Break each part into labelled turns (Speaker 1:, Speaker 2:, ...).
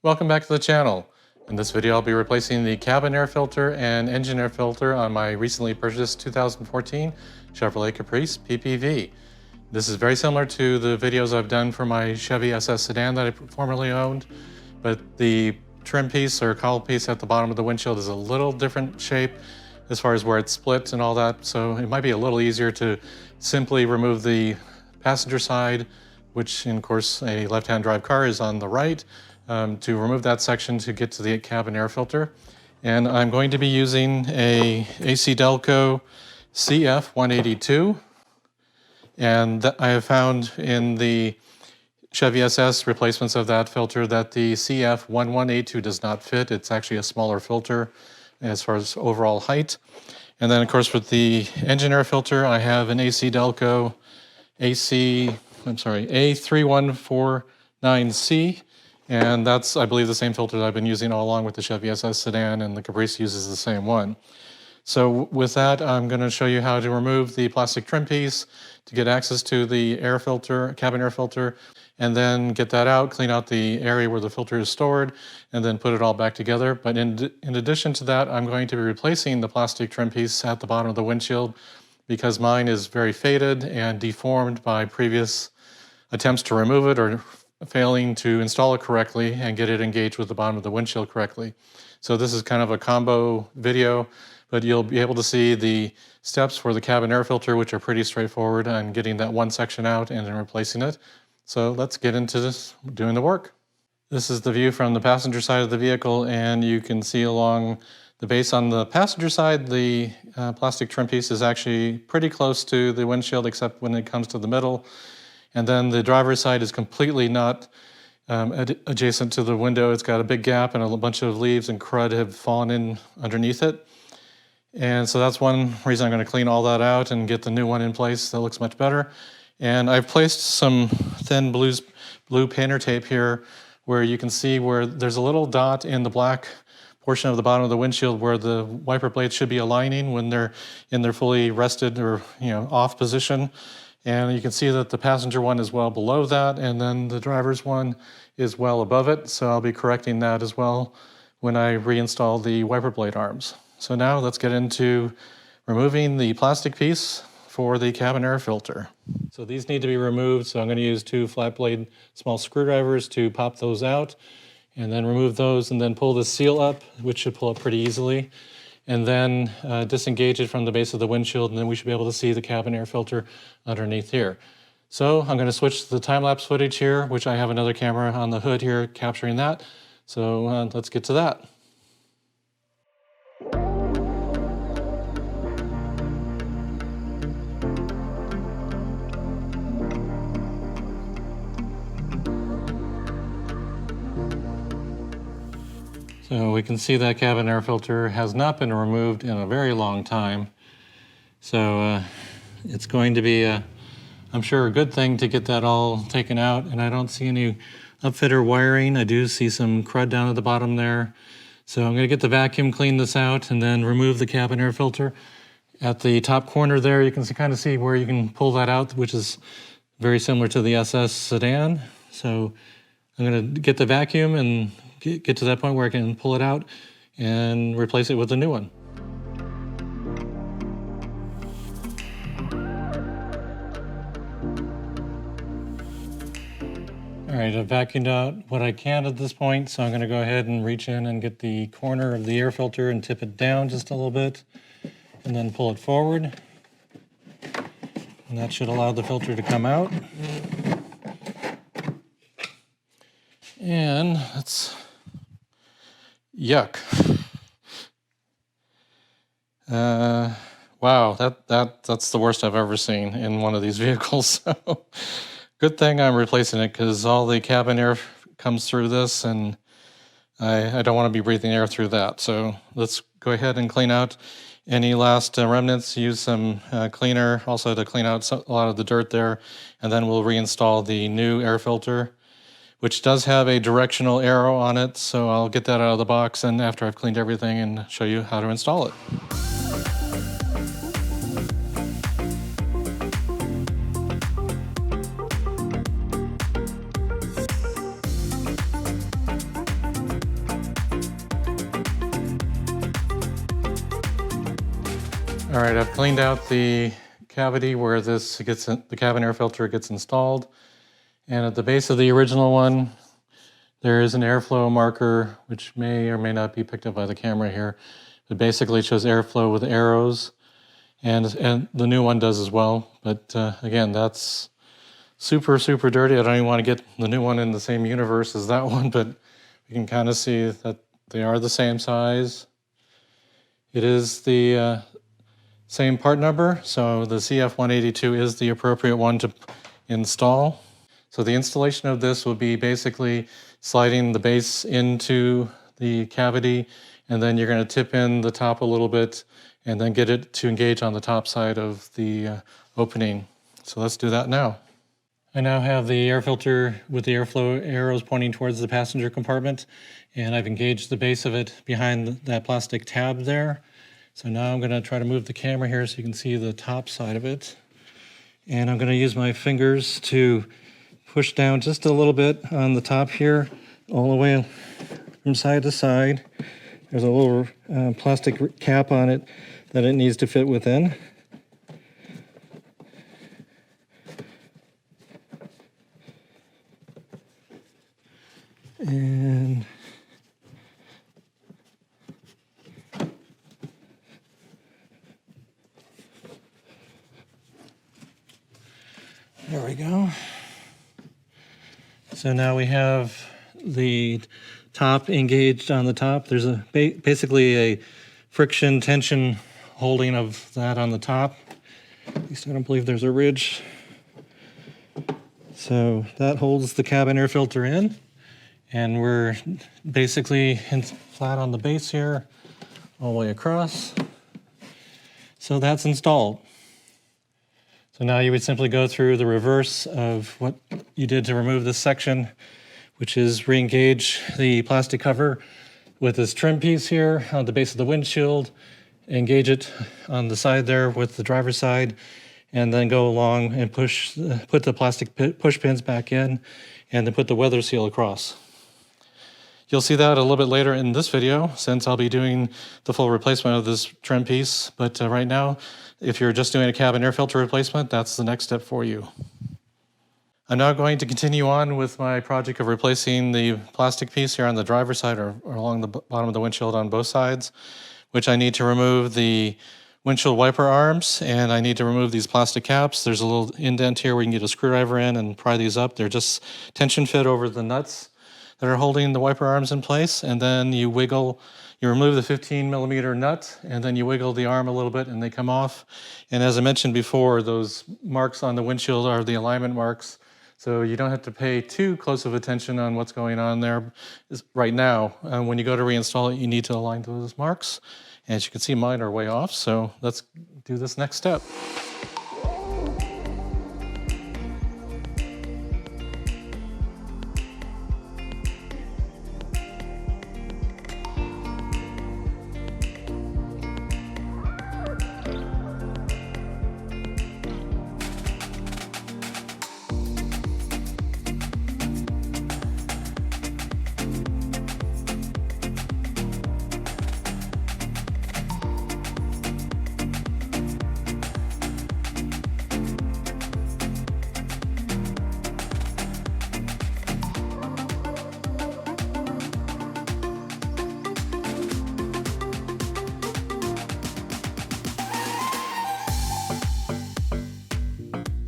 Speaker 1: Welcome back to the channel. In this video I'll be replacing the cabin air filter and engine air filter on my recently purchased 2014 Chevrolet Caprice PPV. This is very similar to the videos I've done for my Chevy SS sedan that I formerly owned, but the trim piece or cowl piece at the bottom of the windshield is a little different shape as far as where it's split and all that, so it might be a little easier to simply remove the passenger side, which of course a left-hand drive car is on the right, to remove that section to get to the cabin air filter. And I'm going to be using a AC Delco CF182. And I have found in the Chevy SS replacements of that filter that the CF1182 does not fit. It's actually a smaller filter as far as overall height. And then of course with the engine air filter, I have an AC Delco A3149C. And that's, I believe, the same filter that I've been using all along with the Chevy SS sedan, and the Caprice uses the same one. So with that, I'm going to show you how to remove the plastic trim piece to get access to the air filter, cabin air filter, and then get that out, clean out the area where the filter is stored, and then put it all back together. But in addition to that, I'm going to be replacing the plastic trim piece at the bottom of the windshield because mine is very faded and deformed by previous attempts to remove it or failing to install it correctly and get it engaged with the bottom of the windshield correctly. So this is kind of a combo video, but you'll be able to see the steps for the cabin air filter, which are pretty straightforward, on getting that one section out and then replacing it. So let's get into this, doing the work. This is the view from the passenger side of the vehicle, and you can see along the base on the passenger side, the plastic trim piece is actually pretty close to the windshield, except when it comes to the middle. And then the driver's side is completely not adjacent to the window. It's got a big gap and a bunch of leaves and crud have fallen in underneath it. And so that's one reason I'm going to clean all that out and get the new one in place that looks much better. And I've placed some thin blue painter tape here where you can see where there's a little dot in the black portion of the bottom of the windshield where the wiper blades should be aligning when they're in their fully rested or off position. And you can see that the passenger one is well below that, and then the driver's one is well above it. So I'll be correcting that as well when I reinstall the wiper blade arms. So now let's get into removing the plastic piece for the cabin air filter. So these need to be removed. So I'm going to use two flat blade small screwdrivers to pop those out and then remove those and then pull the seal up, which should pull up pretty easily. And then disengage it from the base of the windshield, and then we should be able to see the cabin air filter underneath here. So I'm going to switch to the time-lapse footage here, which I have another camera on the hood here capturing that. So let's get to that. So we can see that cabin air filter has not been removed in a very long time. So it's going to be, I'm sure, a good thing to get that all taken out. And I don't see any upfitter wiring. I do see some crud down at the bottom there. So I'm going to get the vacuum, clean this out, and then remove the cabin air filter. At the top corner there, you can kind of see where you can pull that out, which is very similar to the SS sedan. So I'm going to get the vacuum and get to that point where I can pull it out and replace it with a new one. All right, I've vacuumed out what I can at this point, so I'm going to go ahead and reach in and get the corner of the air filter and tip it down just a little bit, and then pull it forward. And that should allow the filter to come out. And that's yuck. Wow, that's the worst I've ever seen in one of these vehicles. So good thing I'm replacing it because all the cabin air comes through this, and I don't want to be breathing air through that. So let's go ahead and clean out any last remnants. Use some cleaner also to clean out a lot of the dirt there, and then we'll reinstall the new air filter, which does have a directional arrow on it, so I'll get that out of the box and after I've cleaned everything and show you how to install it. All right, I've cleaned out the cavity where the cabin air filter gets installed. And at the base of the original one, there is an airflow marker, which may or may not be picked up by the camera here. It basically shows airflow with arrows, and the new one does as well. But again, that's super, super dirty. I don't even want to get the new one in the same universe as that one, but you can kind of see that they are the same size. It is the same part number, so the CF182 is the appropriate one to install. So the installation of this will be basically sliding the base into the cavity, and then you're going to tip in the top a little bit and then get it to engage on the top side of the opening. So let's do that now. I now have the air filter with the airflow arrows pointing towards the passenger compartment, and I've engaged the base of it behind that plastic tab there. So now I'm going to try to move the camera here so you can see the top side of it. And I'm going to use my fingers to push down just a little bit on the top here, all the way from side to side. There's a little plastic cap on it that it needs to fit within. And there we go. So now we have the top engaged on the top. There's basically a friction tension holding of that on the top. At least I don't believe there's a ridge. So that holds the cabin air filter in. And we're basically flat on the base here, all the way across. So that's installed. So now you would simply go through the reverse of what you did to remove this section, which is re-engage the plastic cover with this trim piece here on the base of the windshield, engage it on the side there with the driver's side, and then go along and put the plastic push pins back in, and then put the weather seal across. You'll see that a little bit later in this video, since I'll be doing the full replacement of this trim piece. But right now, if you're just doing a cabin air filter replacement, that's the next step for you. I'm now going to continue on with my project of replacing the plastic piece here on the driver's side or along the bottom of the windshield on both sides, which I need to remove the windshield wiper arms, and I need to remove these plastic caps. There's a little indent here where you can get a screwdriver in and pry these up. They're just tension fit over the nuts that are holding the wiper arms in place, and then you remove the 15mm nut, and then you wiggle the arm a little bit and they come off. And as I mentioned before, those marks on the windshield are the alignment marks, so you don't have to pay too close of attention on what's going on there right now. When you go to reinstall it, you need to align those marks. And as you can see, mine are way off, so let's do this next step.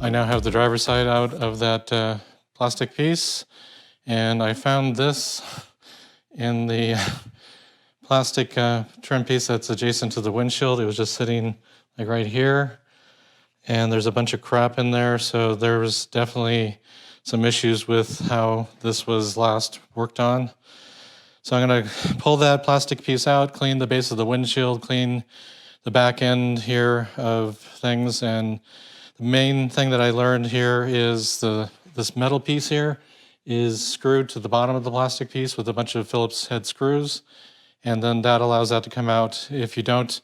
Speaker 1: I now have the driver's side out of that plastic piece, and I found this in the plastic trim piece that's adjacent to the windshield. It was just sitting like right here, and there's a bunch of crap in there, so there was definitely some issues with how this was last worked on. So I'm going to pull that plastic piece out, clean the base of the windshield, clean the back end here of things, and the main thing that I learned here is this metal piece here is screwed to the bottom of the plastic piece with a bunch of Phillips head screws, and then that allows that to come out. If you don't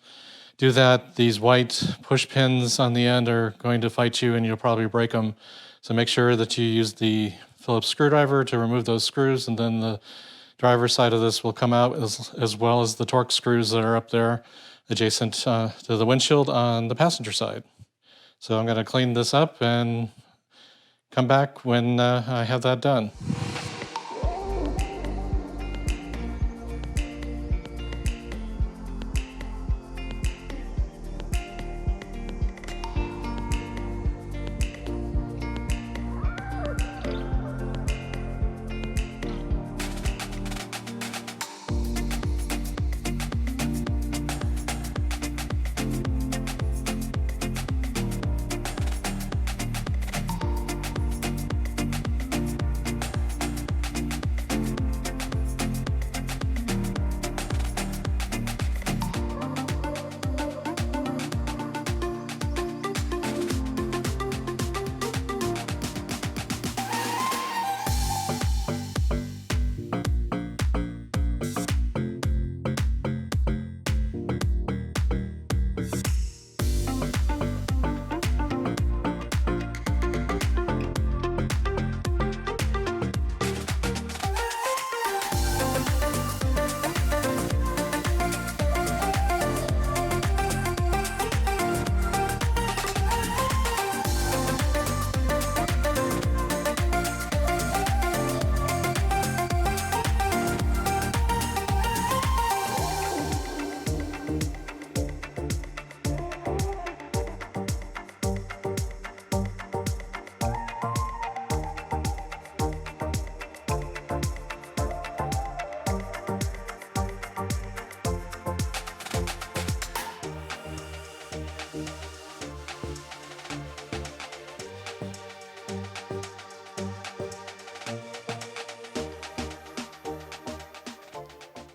Speaker 1: do that, these white push pins on the end are going to fight you and you'll probably break them. So make sure that you use the Phillips screwdriver to remove those screws, and then the driver's side of this will come out as well as the Torx screws that are up there. adjacent to the windshield on the passenger side. So I'm going to clean this up and come back when I have that done.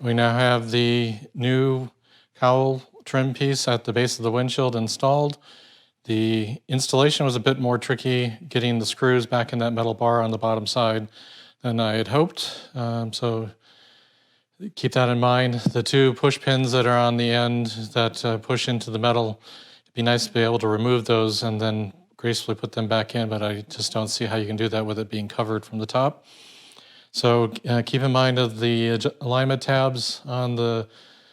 Speaker 1: We now have the new cowl trim piece at the base of the windshield installed. The installation was a bit more tricky getting the screws back in that metal bar on the bottom side than I had hoped. So keep that in mind. The two push pins that are on the end that push into the metal, it'd be nice to be able to remove those and then gracefully put them back in, but I just don't see how you can do that with it being covered from the top. So keep in mind of the alignment tabs on the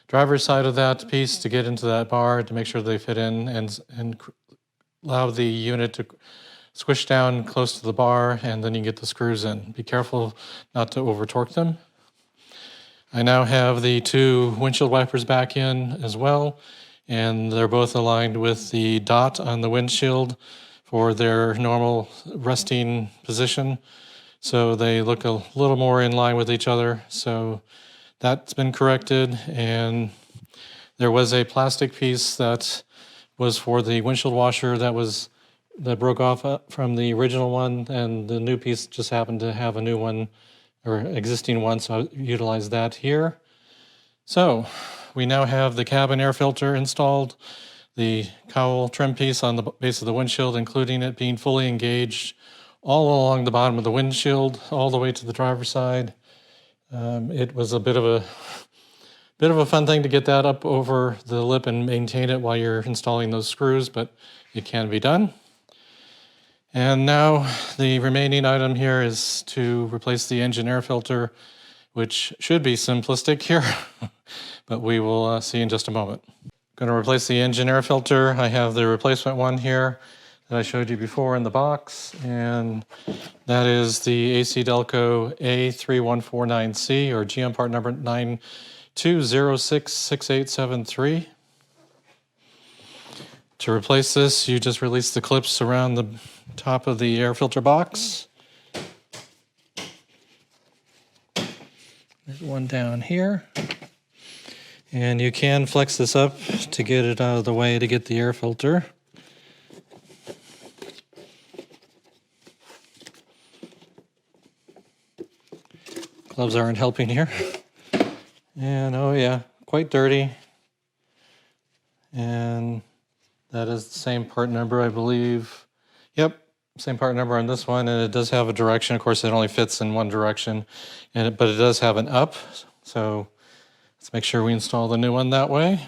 Speaker 1: driver's side of that piece to get into that bar to make sure they fit in and allow the unit to squish down close to the bar, and then you get the screws in. Be careful not to over torque them. I now have the two windshield wipers back in as well, and they're both aligned with the dot on the windshield for their normal resting position. So they look a little more in line with each other. So that's been corrected, and there was a plastic piece that was for the windshield washer that broke off from the original one, and the new piece just happened to have a new one or existing one, so I utilized that here. So we now have the cabin air filter installed, the cowl trim piece on the base of the windshield, including it being fully engaged all along the bottom of the windshield, all the way to the driver's side. It was a bit of a fun thing to get that up over the lip and maintain it while you're installing those screws, but it can be done. And now the remaining item here is to replace the engine air filter, which should be simplistic here, but we will see in just a moment. Going to replace the engine air filter. I have the replacement one here that I showed you before in the box, and that is the AC Delco A3149C, or GM part number 92066873. To replace this, you just release the clips around the top of the air filter box. There's one down here. And you can flex this up to get it out of the way to get the air filter. Gloves aren't helping here. And oh yeah, quite dirty. And that is the same part number, I believe. Yep, same part number on this one, and it does have a direction. Of course, it only fits in one direction, but it does have an up. So let's make sure we install the new one that way.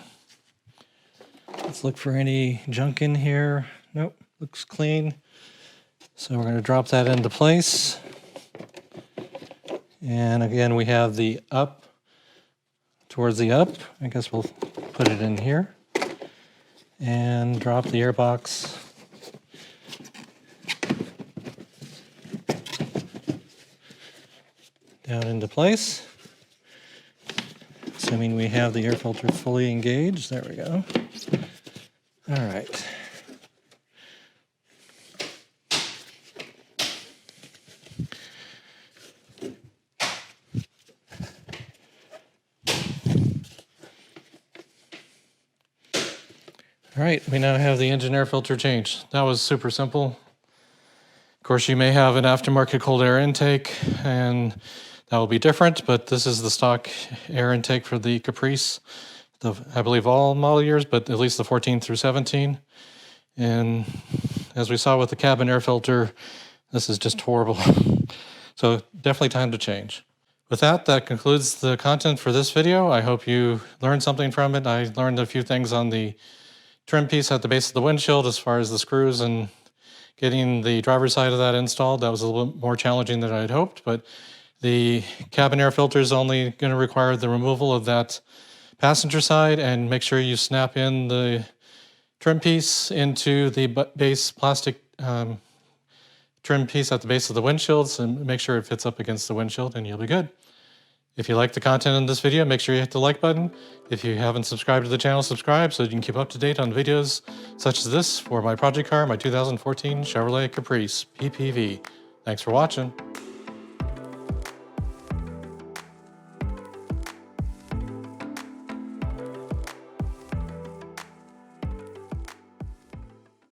Speaker 1: Let's look for any junk in here. Nope, looks clean. So we're going to drop that into place. And again, we have the up towards the up. I guess we'll put it in here. and drop the air box down into place, assuming we have the air filter fully engaged. There we go. All right. All right, we now have the engine air filter changed. That was super simple. Of course, you may have an aftermarket cold air intake, and that will be different, but this is the stock air intake for the Caprice. I believe all model years, but at least the 14 through 17. And as we saw with the cabin air filter, this is just horrible. So definitely time to change. With that, that concludes the content for this video. I hope you learned something from it. I learned a few things on the trim piece at the base of the windshield as far as the screws and getting the driver's side of that installed. That was a little bit more challenging than I had hoped, but the cabin air filter is only going to require the removal of that passenger side, and make sure you snap in the trim piece into the base plastic trim piece at the base of the windshields, and make sure it fits up against the windshield, and you'll be good. If you like the content in this video, make sure you hit the like button. If you haven't subscribed to the channel, subscribe so you can keep up to date on videos such as this for my project car, my 2014 Chevrolet Caprice PPV. Thanks for watching.